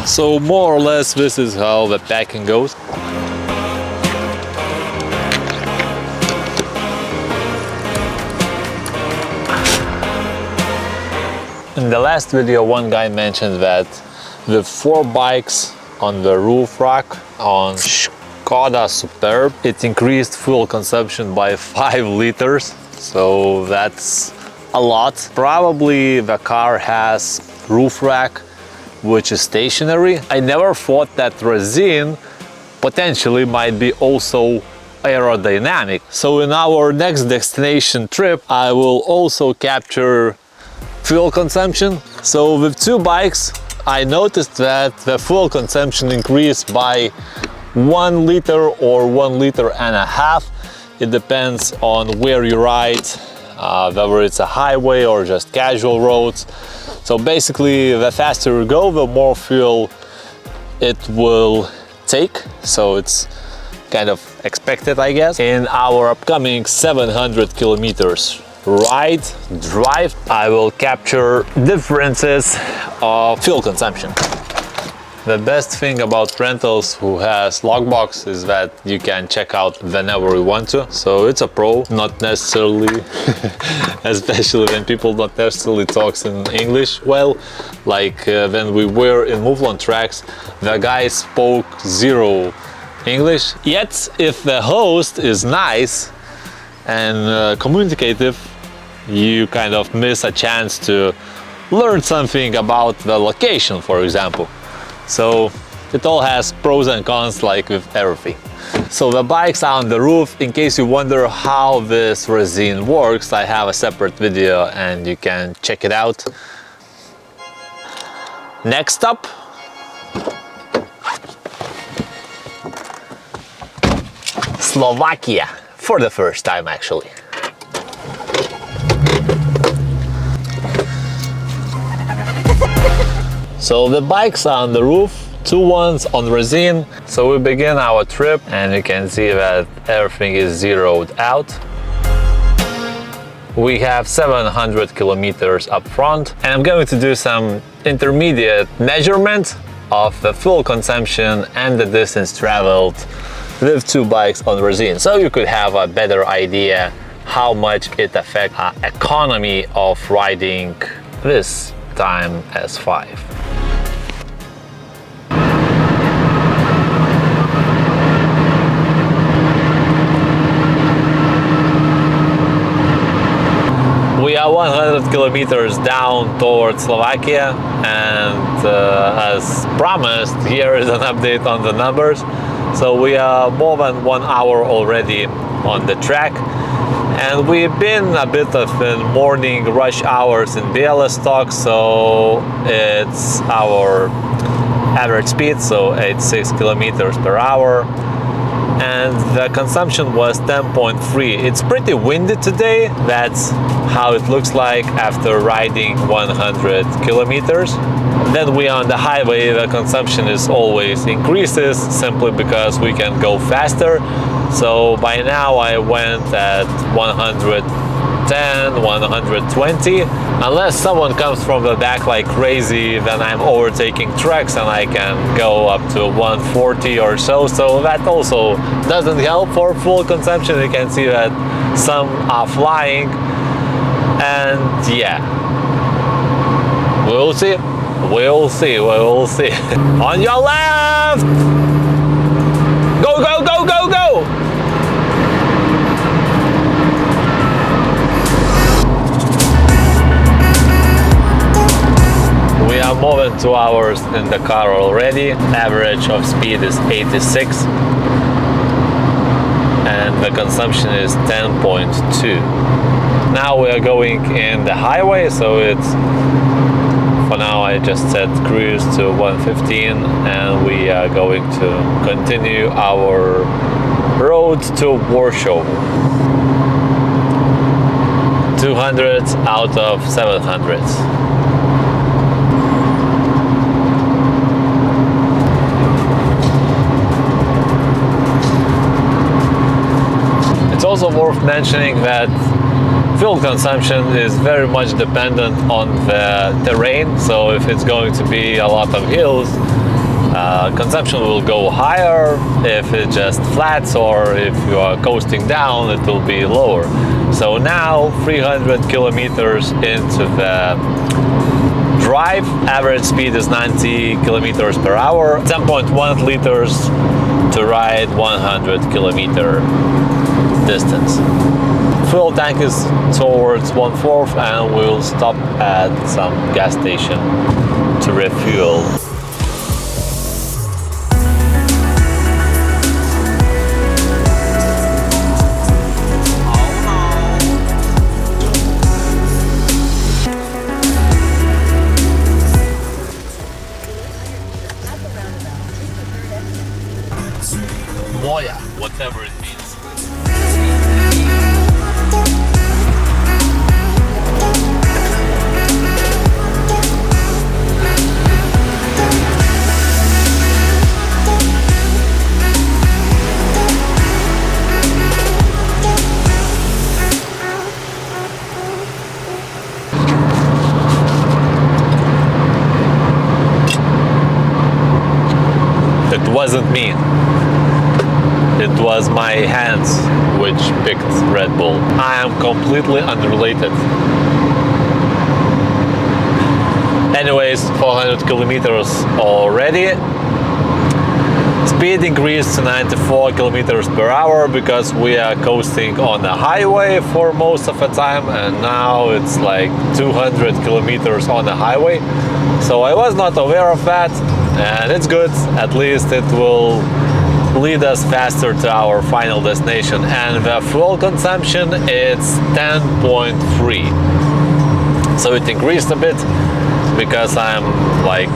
So more or less this is how the packing goes. In the last video, one guy mentioned that the 4 bikes on the roof rack on Škoda Superb, it increased fuel consumption by 5 liters. So that's a lot. Probably the car has roof rack which is stationary. I never thought that Rassine potentially might be also aerodynamic. So in our next destination trip, I will also capture fuel consumption. So with 2 bikes, I noticed that the fuel consumption increased by 1 liter or 1.5 liters. It depends on where you ride, whether it's a highway or just casual roads. So basically, the faster you go, the more fuel it will take. So it's kind of expected, I guess. In our upcoming 700 kilometers drive, I will capture differences of fuel consumption. The best thing about rentals who has logbox is that you can check out whenever you want to. So it's a pro, not necessarily, especially when people not necessarily talks in English well. Like when we were in Mouvlon tracks, the guy spoke 0 English. Yet if the host is nice and communicative, you kind of miss a chance to learn something about the location, for example. So it all has pros and cons, like with everything. So the bikes are on the roof. In case you wonder how this Rassine works, I have a separate video and you can check it out. Next up, Slovakia, for the first time actually. So the bikes are on the roof, 2 ones on Rassine. So we begin our trip and you can see that everything is zeroed out. We have 700 kilometers up front and I'm going to do some intermediate measurement of the fuel consumption and the distance traveled with 2 bikes on Rassine. So you could have a better idea how much it affects economy of riding this time S5. We are 100 kilometers down towards Slovakia and as promised, here is an update on the numbers. So we are more than 1 hour already on the track and we've been a bit of in morning rush hours in Białystok, so it's our average speed, so 86 kilometers per hour. And the consumption was 10.3. It's pretty windy today. That's how it looks like after riding 100 kilometers. Then we are on the highway, the consumption is always increases simply because we can go faster. So by now I went at 110, 120. Unless someone comes from the back like crazy, then I'm overtaking trucks and I can go up to 140 or so. So that also doesn't help for fuel consumption. You can see that some are flying. And yeah, we'll see. We'll see. We'll see. On your left! Go, go, go, go, go! We are more than 2 hours in the car already. Average of speed is 86 and the consumption is 10.2. Now we are going in the highway, so it's, for now I just set cruise to 115 and we are going to continue our road to Warsaw. 200 out of 700. It's also worth mentioning that fuel consumption is very much dependent on the terrain. So if it's going to be a lot of hills, consumption will go higher if it just flats, or if you are coasting down, it will be lower. So now 300 kilometers into the drive, average speed is 90 kilometers per hour, 10.1 liters to ride 100 kilometer distance. Fuel tank is towards 1/4, and we'll stop at some gas station to refuel. Moja, whatever it means. It wasn't me. It was my hands which picked Red Bull. I am completely unrelated. Anyways, 400 kilometers already. Speed increased to 94 kilometers per hour because we are coasting on the highway for most of the time, and now it's like 200 kilometers on the highway. So I was not aware of that, and it's good. At least it will lead us faster to our final destination. And the fuel consumption is 10.3, so it increased a bit because I'm like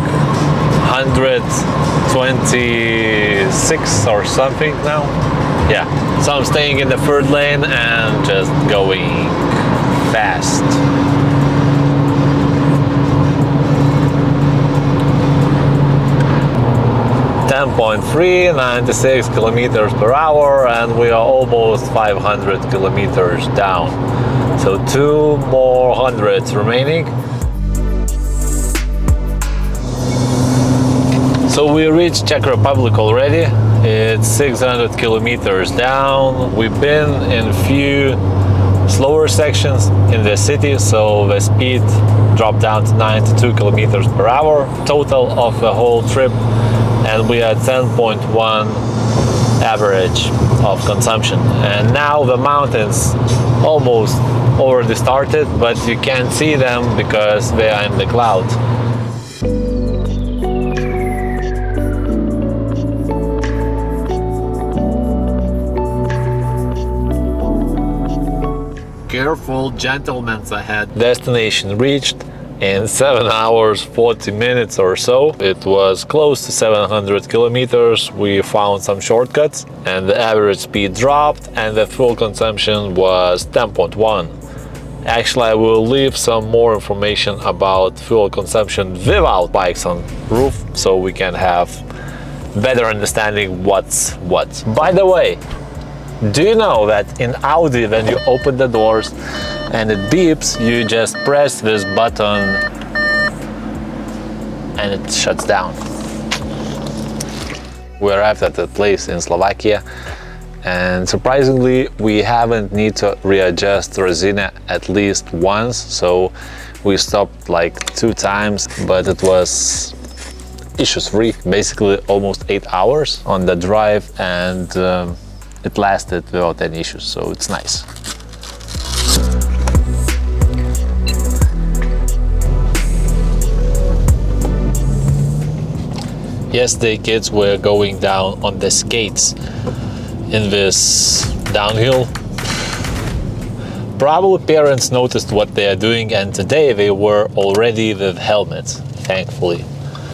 126 or something now. Yeah, so I'm staying in the third lane and just going fast. .3, 96 kilometers per hour, and we are almost 500 kilometers down. So 2 more hundreds remaining. So we reached Czech Republic already. It's 600 kilometers down. We've been in few slower sections in the city, so the speed dropped down to 92 kilometers per hour total of the whole trip. And we are 10.1 average of consumption. And now the mountains almost already started, but you can't see them because they are in the cloud. Careful, gentlemen ahead. Destination reached in 7 hours 40 minutes or so. It was close to 700 kilometers. We found some shortcuts and the average speed dropped and the fuel consumption was 10.1. Actually, I will leave some more information about fuel consumption without bikes on roof, so we can have better understanding what's what. By the way, do you know that in Audi, when you open the doors and it beeps, you just press this button and it shuts down. We arrived at a place in Slovakia, and surprisingly we haven't need to readjust Rassine at least once, so we stopped like 2 times, but it was issues free. Basically almost 8 hours on the drive, and it lasted without any issues, so it's nice. Yesterday kids were going down on the skates in this downhill. Probably parents noticed what they are doing, and today they were already with helmets, thankfully.